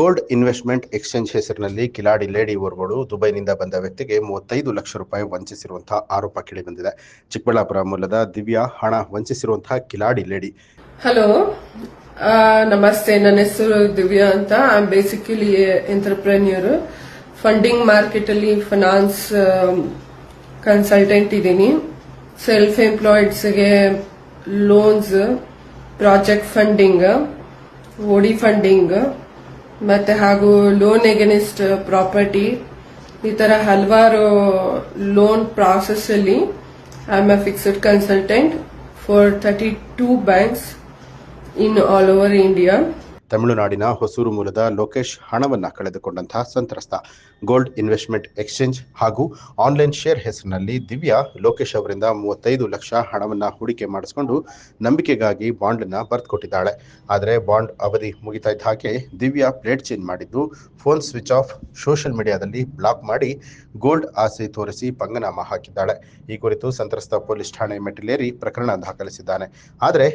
Gold investment exchange ಹೆಸರಿನಲ್ಲಿ Kiladi lady ಓರ್ವಳು ದುಬೈನಿಂದ ಬಂದ ವ್ಯಕ್ತಿಗೆ 35 ಲಕ್ಷ ರೂಪಾಯಿ ವಂಚಿಸಿರುವಂತಹ ಆರೋಪ ಕೇಳಿಬಂದಿದೆ. ಚಿಕ್ಕಬಳ್ಳಾಪುರ ಮೂಲದ ದಿವ್ಯಾ ಹಣ ವಂಚಿಸಿರುವಂತಹ ಕಿಲಾಡಿ ಲೇಡಿ. ಹಲೋ, ನಮಸ್ತೆ. ನನ್ನ ಹೆಸರು ದಿವ್ಯಾ ಅಂತ. I am basically entrepreneur. Funding market ಅಲ್ಲಿ ಫೈನಾನ್ಸ್ ಕನ್ಸಲ್ಟೆಂಟ್ ಇದ್ದೀನಿ. ಸೆಲ್ಫ್ ಎಂಪ್ಲಾಯ್ಡ್ಸ್ಗೆ loans, project funding, OD funding ಮತ್ತೆ ಹಾಗೂ ಲೋನ್ ಎಗೇನೆಸ್ಟ್ ಪ್ರಾಪರ್ಟಿ, ಈ ತರ ಹಲವಾರು ಲೋನ್ ಪ್ರಾಸೆಸ್ ಅಲ್ಲಿ I am a fixed consultant for 32 banks in all over India. ತಮಿಳುನಾಡಿನ ಹೊಸೂರು ಮೂಲದ ಲೋಕೇಶ್ ಹಣವನ್ನ ಕಳೆದುಕೊಂಡಂತಹ ಸಂತ್ರಸ್ತ. ಗೋಲ್ಡ್ ಇನ್ವೆಸ್ಟ್ಮೆಂಟ್ ಎಕ್ಸ್ಚೇಂಜ್ ಹಾಗೂ ಆನ್ಲೈನ್ ಶೇರ್ ಹೆಸರಿನಲ್ಲಿ ದಿವ್ಯಾ ಲೋಕೇಶ್ ಅವರಿಂದ 35 ಲಕ್ಷ ಹಣವನ್ನ ಹೂಡಿಕೆ ಮಾಡಿಸಿಕೊಂಡು ನಂಬಿಕೆಗಾಗಿ ಬಾಂಡ್ ಅನ್ನ ಬರೆದುಕೊಟ್ಟಿದ್ದಾಳೆ. ಆದರೆ ಬಾಂಡ್ ಅವಧಿ ಮುಗಿತಾ ಇದ್ದ ಹಾಗೆ ದಿವ್ಯಾ ಪ್ಲೇಟ್ ಚೇಂಜ್ ಮಾಡಿದ್ದು, ಫೋನ್ ಸ್ವಿಚ್ ಆಫ್, ಸೋಷಿಯಲ್ ಮೀಡಿಯಾದಲ್ಲಿ ಬ್ಲಾಕ್ ಮಾಡಿ ಗೋಲ್ಡ್ ಆಸೆ ತೋರಿಸಿ ಪಂಗನಾಮ ಹಾಕಿದ್ದಾಳೆ. ಈ ಕುರಿತು ಸಂತ್ರಸ್ತ ಪೊಲೀಸ್ ಠಾಣೆ ಮೆಟ್ಟಿಲೇರಿ ಪ್ರಕರಣ ದಾಖಲಿಸಿದ್ದಾನೆ. ಆದರೆ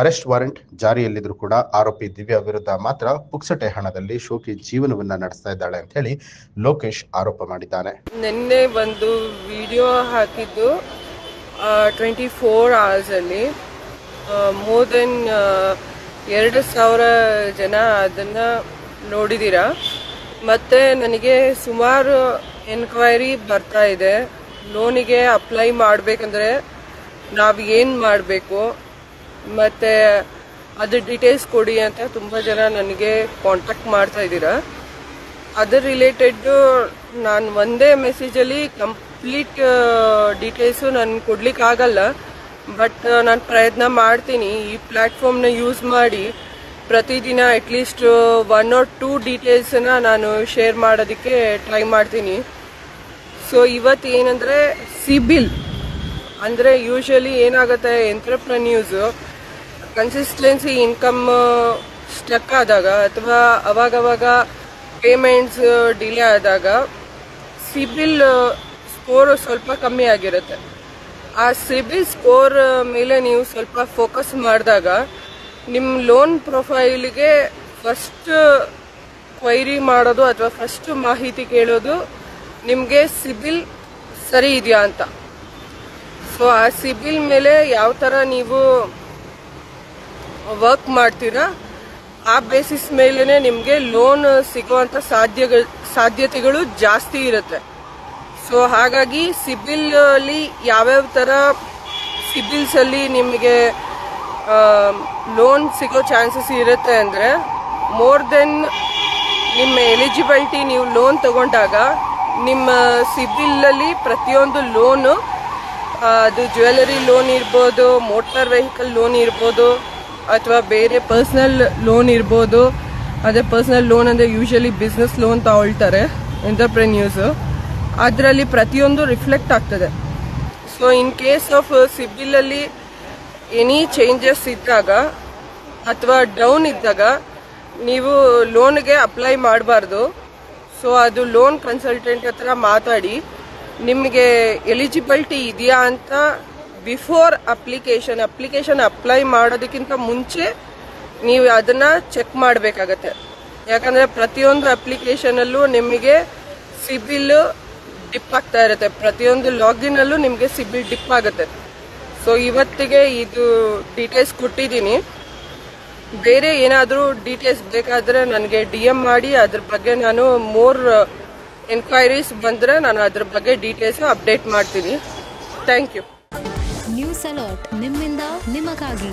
ಅರೆಸ್ಟ್ ವಾರೆಂಟ್ ಜಾರಿಯಲ್ಲಿದ್ದರೂ ಕೂಡ ಆರೋಪಿ ದಿವ್ಯಾ ವಿರುದ್ಧ ಮಾತ್ರ ಪುಕ್ಸಟೆ ಹಣದಲ್ಲಿ ಶೋಕಿ ಜೀವನವನ್ನ ನಡೆಸ್ತಾ ಇದ್ದಾಳೆ ಅಂತ ಹೇಳಿ ಲೋಕೇಶ್ ಆರೋಪ ಮಾಡಿದ್ದಾನೆ. ನಿನ್ನೆ ಒಂದು ವಿಡಿಯೋ ಹಾಕಿದ್ದು 24 hours ಅಲ್ಲಿ ಮೋರ್ ದೆನ್ 2,000 ಜನ ಅದನ್ನ ನೋಡಿದೀರಾ. ಮತ್ತೆ ನನಗೆ ಸುಮಾರು ಎನ್ಕ್ವೈರಿ ಬರ್ತಾ ಇದೆ. ಲೋನಿಗೆ ಅಪ್ಲೈ ಮಾಡಬೇಕಂದ್ರೆ ನಾವು ಏನು ಮಾಡಬೇಕು ಮತ್ತೆ ಅದ್ರ ಡೀಟೇಲ್ಸ್ ಕೊಡಿ ಅಂತ ತುಂಬ ಜನ ನನಗೆ ಕಾಂಟ್ಯಾಕ್ಟ್ ಮಾಡ್ತಾ ಇದ್ದೀರಾ. ಅದರ ರಿಲೇಟೆಡ್ ನಾನು ಒಂದೇ ಮೆಸೇಜಲ್ಲಿ ಕಂಪ್ಲೀಟ್ ಡೀಟೇಲ್ಸು ನಾನು ಕೊಡ್ಲಿಕ್ಕಾಗಲ್ಲ. ಬಟ್ ನಾನು ಪ್ರಯತ್ನ ಮಾಡ್ತೀನಿ ಈ ಪ್ಲ್ಯಾಟ್ಫಾರ್ಮ್ನ ಯೂಸ್ ಮಾಡಿ ಪ್ರತಿದಿನ ಅಟ್ಲೀಸ್ಟ್ 1 or 2 ಡೀಟೇಲ್ಸನ್ನ ನಾನು ಶೇರ್ ಮಾಡೋದಕ್ಕೆ ಟ್ರೈ ಮಾಡ್ತೀನಿ. ಸೊ ಇವತ್ತು ಏನಂದರೆ ಸಿಬಿಲ್ ಅಂದರೆ ಯೂಶಲಿ ಏನಾಗುತ್ತೆ, ಎಂಟರ್ಪ್ರೆನ್ಯೂರ್ಸು ಕನ್ಸಿಸ್ಟೆನ್ಸಿ ಇನ್ಕಮ್ ಸ್ಟಕ್ ಆದಾಗ ಅಥವಾ ಅವಾಗವಾಗ ಪೇಮೆಂಟ್ಸ್ ಡಿಲೇ ಆದಾಗ ಸಿಬಿಲ್ ಸ್ಕೋರ್ ಸ್ವಲ್ಪ ಕಮ್ಮಿ ಆಗಿರುತ್ತೆ. ಆ ಸಿಬಿಲ್ ಸ್ಕೋರ್ ಮೇಲೆ ನೀವು ಸ್ವಲ್ಪ ಫೋಕಸ್ ಮಾಡಿದಾಗ ನಿಮ್ಮ ಲೋನ್ ಪ್ರೊಫೈಲ್ಗೆ ಫಸ್ಟ್ ಕ್ವೈರಿ ಮಾಡೋದು ಅಥವಾ ಫಸ್ಟ್ ಮಾಹಿತಿ ಕೇಳೋದು ನಿಮಗೆ ಸಿಬಿಲ್ ಸರಿ ಇದೆಯಾ ಅಂತ. ಸೊ ಆ ಸಿಬಿಲ್ ಮೇಲೆ ಯಾವ ಥರ ನೀವು ವರ್ಕ್ ಮಾಡ್ತೀರಾ ಆ ಬೇಸಿಸ್ ಮೇಲೇ ನಿಮಗೆ ಲೋನ್ ಸಿಗುವಂಥ ಸಾಧ್ಯತೆಗಳು ಜಾಸ್ತಿ ಇರುತ್ತೆ. ಸೊ ಹಾಗಾಗಿ ಸಿಬಿಲ್ ಅಲ್ಲಿ ಯಾವ್ಯಾವ ಥರ ಸಿಬಿಲ್ಸ್ ಅಲ್ಲಿ ನಿಮಗೆ ಲೋನ್ ಸಿಗೋ ಚಾನ್ಸಸ್ ಇರುತ್ತೆ ಅಂದರೆ, ಮೋರ್ ದೆನ್ ನಿಮ್ಮ ಎಲಿಜಿಬಿಲಿಟಿ ನೀವು ಲೋನ್ ತಗೊಂಡಾಗ ನಿಮ್ಮ ಸಿಬಿಲ್ ಅಲ್ಲಿ ಪ್ರತಿಯೊಂದು ಲೋನು, ಅದು ಜ್ಯುವೆಲರಿ ಲೋನ್ ಇರ್ಬೋದು, ಮೋಟಾರ್ ವೆಹಿಕಲ್ ಲೋನ್ ಇರ್ಬೋದು, ಅಥವಾ ಬೇರೆ ಪರ್ಸನಲ್ ಲೋನ್ ಇರ್ಬೋದು. ಅದೇ ಪರ್ಸನಲ್ ಲೋನ್ ಅಂದರೆ ಯೂಶಲಿ ಬಿಸ್ನೆಸ್ ಲೋನ್ ತಗೊಳ್ತಾರೆ ಎಂಟರ್ಪ್ರೆನ್ಯೂರ್ಸು. ಅದರಲ್ಲಿ ಪ್ರತಿಯೊಂದು ರಿಫ್ಲೆಕ್ಟ್ ಆಗ್ತದೆ. ಸೊ ಇನ್ ಕೇಸ್ ಆಫ್ ಸಿಬಿಲಲ್ಲಿ ಎನಿ ಚೇಂಜಸ್ ಇದ್ದಾಗ ಅಥವಾ ಡೌನ್ ಇದ್ದಾಗ ನೀವು ಲೋನ್ಗೆ ಅಪ್ಲೈ ಮಾಡಬಾರ್ದು. ಸೊ ಅದು ಲೋನ್ ಕನ್ಸಲ್ಟೆಂಟ್ ಹತ್ರ ಮಾತಾಡಿ ನಿಮಗೆ ಎಲಿಜಿಬಿಲಿಟಿ ಇದೆಯಾ ಅಂತ ಬಿಫೋರ್ ಅಪ್ಲಿಕೇಶನ್ ಅಪ್ಲೈ ಮಾಡೋದಕ್ಕಿಂತ ಮುಂಚೆ ನೀವು ಅದನ್ನ ಚೆಕ್ ಮಾಡಬೇಕಾಗತ್ತೆ. ಯಾಕಂದ್ರೆ ಪ್ರತಿಯೊಂದು ಅಪ್ಲಿಕೇಶನಲ್ಲೂ ನಿಮಗೆ ಸಿಬಿಲ್ ಡಿಪ್ ಆಗ್ತಾ ಇರುತ್ತೆ. ಪ್ರತಿಯೊಂದು ಲಾಗಿನ್ ಅಲ್ಲೂ ನಿಮಗೆ ಸಿಬಿಲ್ ಡಿಪ್ ಆಗುತ್ತೆ. ಸೊ ಇವತ್ತಿಗೆ ಇದು ಡೀಟೇಲ್ಸ್ ಕೊಟ್ಟಿದ್ದೀನಿ. ಬೇರೆ ಏನಾದರೂ ಡೀಟೇಲ್ಸ್ ಬೇಕಾದರೆ ನನಗೆ DM ಮಾಡಿ ಅದ್ರ ಬಗ್ಗೆ ನಾನು ಮೋರ್ ಎನ್ಕ್ವೈರೀಸ್ ಬಂದರೆ ನಾನು ಅದ್ರ ಬಗ್ಗೆ ಡೀಟೇಲ್ಸ್ ಅಪ್ಡೇಟ್ ಮಾಡ್ತೀನಿ. Thank you. ನ್ಯೂಸ್ ಅಲರ್ಟ್ ನಿಮ್ಮಿಂದ ನಿಮಗಾಗಿ.